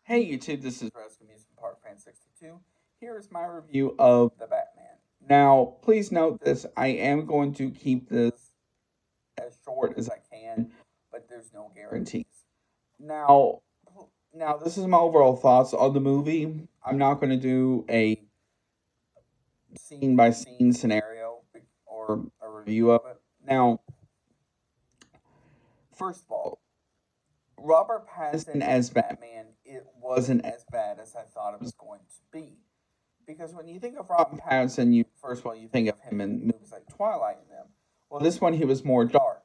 Hey YouTube, this is Rescue Amusement Park Fan 62. Here is my review of the Batman. Now, please note this, I am going to keep this as short as I can, but there's no guarantees. Now, now this is my overall thoughts on the movie. I'm not going to do a scene by scene scenario or a review of it. Now, first of all, Robert Pattinson as Batman, it wasn't as bad as I thought it was going to be. Because when you think of Robert Pattinson, you first of all you think of him in movies like Twilight and them. Well, this one he was more dark.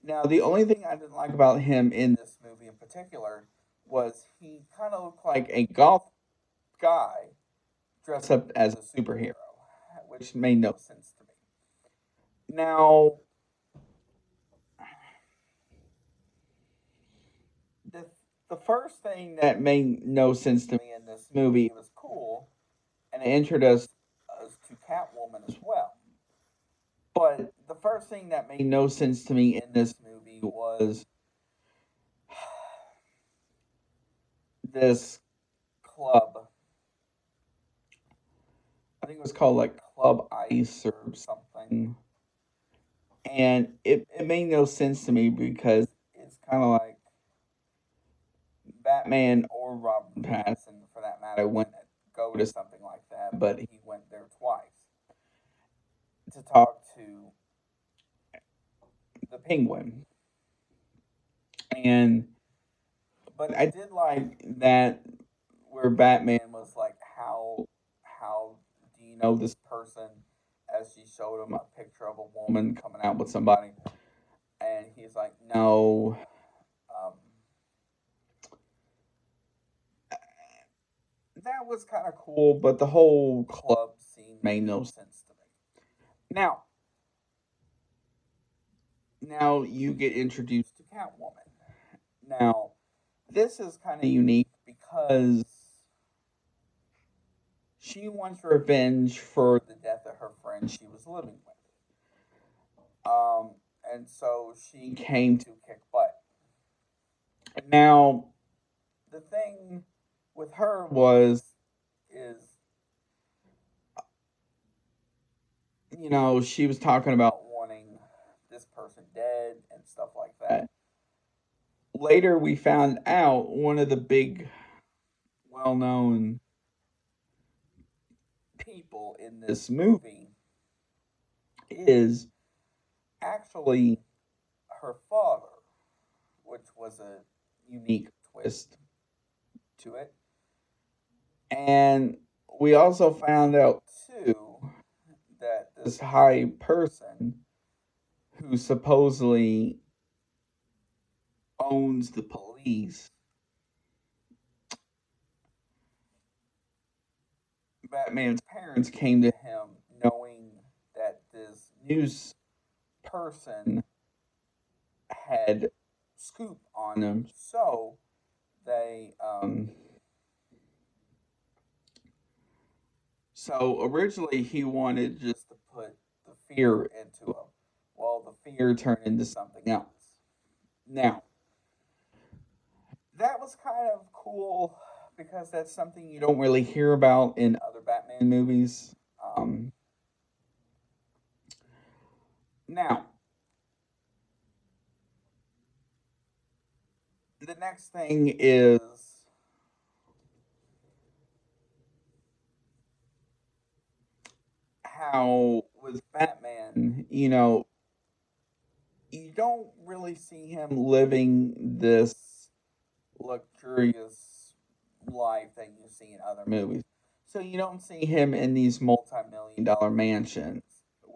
Now, the only thing I didn't like about him in this movie in particular was he kind of looked like a goth guy dressed up as a superhero, which made no sense to me. Now, the the first thing that made no sense to me in this movie, it was cool, and it introduced us to Catwoman as well. But the first thing that made no sense to me in this movie was this club. I think it was called like Club Ice or something. And it made no sense to me because it's kind of like Batman or Robert Pattinson, for that matter, wouldn't go to something like that, but he went there twice to talk to the Penguin. And but I did like that where Batman was like, how do you know this person? As she showed him a picture of a woman coming out with somebody, and he's like, no. Um, that was kind of cool, but the whole club scene made no sense to me. Now, now you get introduced to Catwoman. Now, this is kind of unique because she wants revenge for the death of her friend she was living with. And so she came to kick butt. Now, the thing with her is, she was talking about wanting this person dead and stuff like that. Later, we found out one of the big, well known people in this movie is actually her father, which was a unique twist to it. And we also found out, too, that this high person who supposedly owns the police, Batman's parents came to him knowing that this news person had scoop on him. So they, so originally he wanted just to put the fear into him. Well, the fear turned into something else. Now, that was kind of cool because that's something you don't really hear about in other Batman movies. Um, Now, the next thing is how with Batman, you don't really see him living this luxurious life that you see in other movies. So you don't see him in these multi-million dollar mansions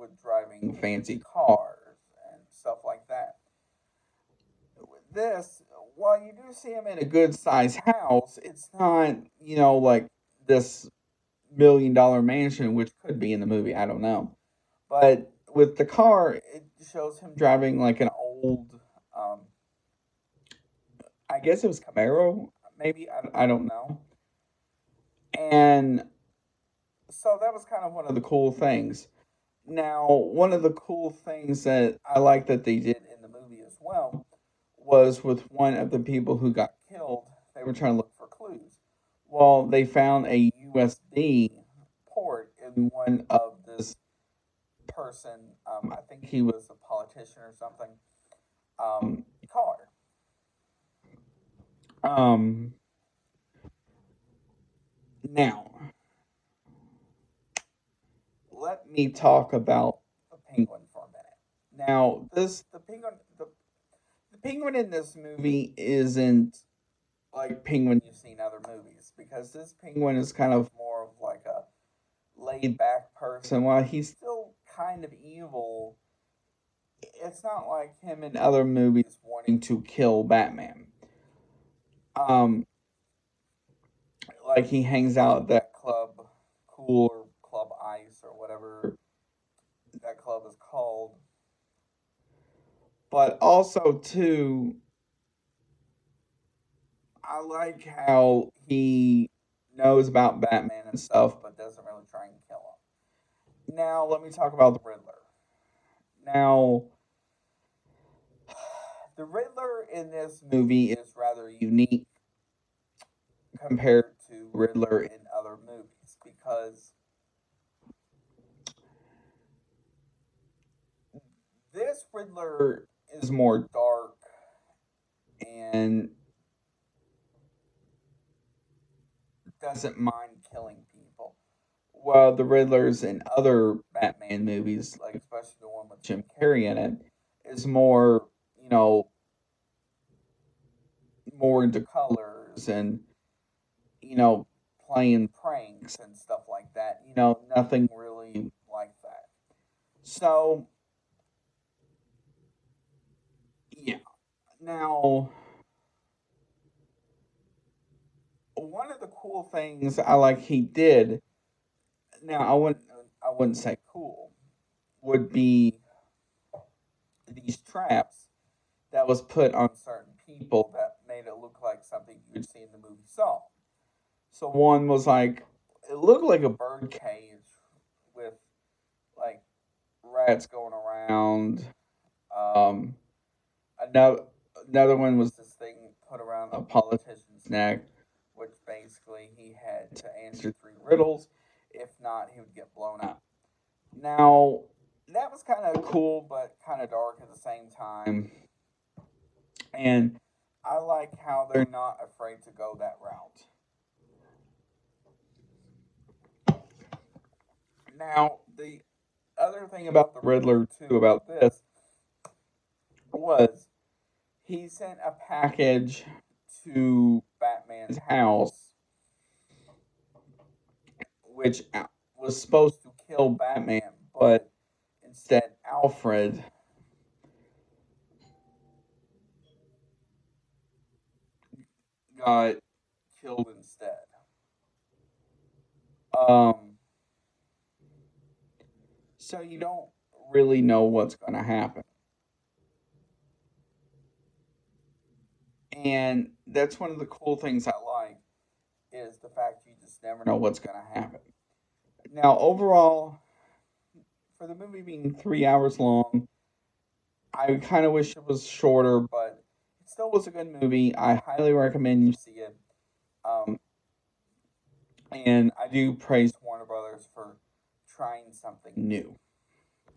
with driving fancy cars and stuff like that. With this, while you do see him in a good sized house, it's not, like this $1 million mansion, which could be in the movie. I don't know. But with the car, it shows him driving like an old, um, I guess it was Camaro, maybe. I don't know. And so that was kind of one of the cool things. Now, one of the cool things that I like that they did in the movie as well was with one of the people who got killed, they were trying to look for clues. Well, they found a USB port in one of this person. I think he was a politician or something. Car. Um, Now, let me talk about the penguin for a minute. Now, the penguin in this movie isn't like penguin you see in other movies because this penguin is kind of more of like a laid back person. While he's still kind of evil, it's not like him in other movies wanting to kill Batman. Um, like he hangs out at that club, Cool or Club Ice or whatever that club is called. But also too, I like how he knows about Batman and stuff, but doesn't really try and kill him. Now, let me talk about the Riddler. Now, the Riddler in this movie is rather unique compared to Riddler in other movies because this Riddler is more dark and doesn't mind killing people. Well, the Riddlers in other Batman movies, like especially the one with Jim Carrey in it, is more, you know, more into colors and, you know, playing pranks and stuff like that. You know, nothing really like that. So, yeah. Now, one of the cool things I like he did, now I wouldn't say cool, would be these traps that was put on certain people that made it look like something you'd see in the movie Saw. So one was like it looked like a bird cage with like rats going around. Um, another another one was this thing put around a politician's neck, which basically he had to answer three riddles. If not, he would get blown up. Now that was kind of cool, but kind of dark at the same time. And I like how they're not afraid to go that route. Now, the other thing about the Riddler, too, about this was he sent a package to Batman's house, which was supposed to kill Batman, but instead Alfred got killed instead. Um, so you don't really know what's going to happen. And that's one of the cool things I like is the fact you just never know what's going to happen. Now, overall, for the movie being 3 hours long, I kind of wish it was shorter, but it still was a good movie. I highly recommend you see it. Um, and I do praise Warner Brothers for trying something new.